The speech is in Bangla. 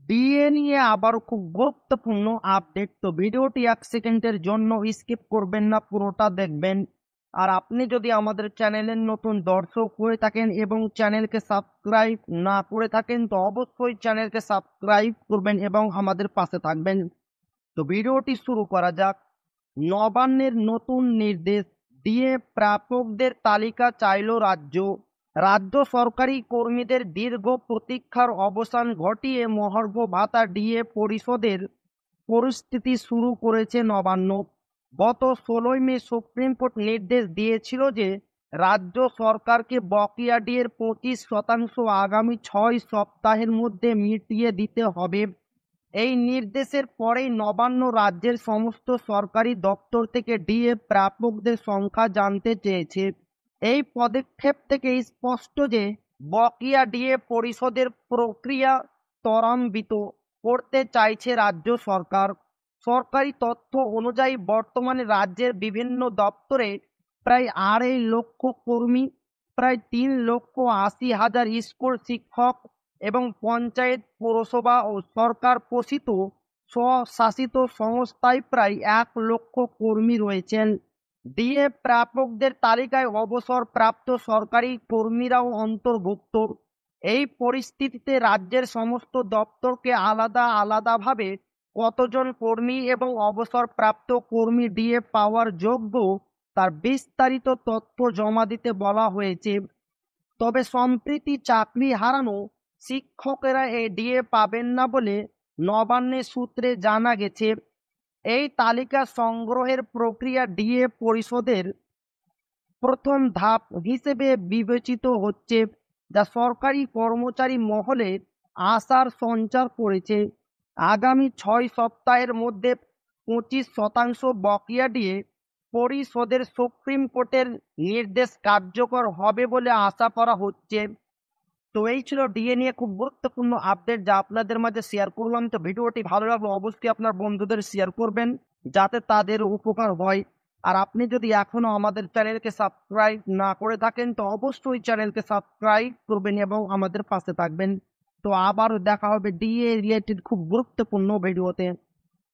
ডিএ নিয়ে আবার খুব গুরুত্বপূর্ণ আপডেট। তো ভিডিওটি 1 সেকেন্ডের জন্য স্কিপ করবেন না, পুরোটা দেখবেন। আর আপনি যদি আমাদের চ্যানেলের নতুন দর্শক হয়ে থাকেন এবং চ্যানেলকে সাবস্ক্রাইব না করে থাকেন, তো অবশ্যই চ্যানেলকে সাবস্ক্রাইব করবেন এবং আমাদের পাশে থাকবেন। তো ভিডিওটি শুরু করা যাক। নবান্নের নতুন নির্দেশ, ডিএ প্রাপকদের তালিকা চাইল রাজ্য। রাজ্য সরকারি কর্মীদের দীর্ঘ প্রতীক্ষার অবসান ঘটিয়ে মহার্ঘ ভাতা ডিএ পরিশোধের পরিস্থিতি শুরু করেছে নবান্ন। গত 16 মে সুপ্রিম কোর্ট নির্দেশ দিয়েছিল যে রাজ্য সরকারকে বকেয়া ডিএর 25% আগামী 6 সপ্তাহের মধ্যে মিটিয়ে দিতে হবে। এই নির্দেশের পরেই নবান্ন রাজ্যের সমস্ত সরকারি দপ্তর থেকে ডিএ প্রাপকদের সংখ্যা জানতে চেয়েছে। এই পদক্ষেপ থেকে স্পষ্ট যে বকেয়া ডিএ পরিশোধের প্রক্রিয়া ত্বরান্বিত করতে চাইছে রাজ্য সরকার। সরকারি তথ্য অনুযায়ী বর্তমানে রাজ্যের বিভিন্ন দপ্তরে প্রায় 2.5 লক্ষ কর্মী, প্রায় 3,80,000 স্কুল শিক্ষক এবং পঞ্চায়েত, পৌরসভা ও সরকার পোষিত স্বশাসিত সংস্থায় প্রায় 1 লক্ষ কর্মী রয়েছেন। ডিএ প্রাপকদের তালিকায় অবসরপ্রাপ্ত সরকারি কর্মীরাও অন্তর্ভুক্ত। এই পরিস্থিতিতে রাজ্যের সমস্ত দপ্তরকে আলাদা আলাদাভাবে কতজন কর্মী এবং অবসরপ্রাপ্ত কর্মী ডিএ পাওয়ার যোগ্য তার বিস্তারিত তথ্য জমা দিতে বলা হয়েছে। তবে সম্প্রতি চাকরি হারানো শিক্ষকেরা এই ডিএ পাবেন না বলে নবান্নের সূত্রে জানা গেছে। এই তালিকা সংগ্রহের প্রক্রিয়া ডিএ পরিশোধের প্রথম ধাপ হিসেবে বিবেচিত হচ্ছে, যা সরকারি কর্মচারী মহলে আশার সঞ্চার করেছে। আগামী 6 সপ্তাহের মধ্যে 25% বকেয়া ডিএ পরিশোধের সুপ্রিম কোর্টের নির্দেশ কার্যকর হবে বলে আশা করা হচ্ছে। তো এই ছিল ডিএ নিয়ে খুব গুরুত্বপূর্ণ আপডেট, যা আপনাদের মাঝে শেয়ার করলাম। তো ভিডিওটি ভালো লাগলে অবশ্যই আপনার বন্ধুদের শেয়ার করবেন, যাতে তাদের উপকার হয়। আর আপনি যদি এখনো আমাদের চ্যানেলকে সাবস্ক্রাইব না করে থাকেন, তো অবশ্যই চ্যানেলকে সাবস্ক্রাইব করবেন এবং আমাদের পাশে থাকবেন। তো আবারও দেখা হবে ডিএ রিলেটেড খুব গুরুত্বপূর্ণ ভিডিওতে।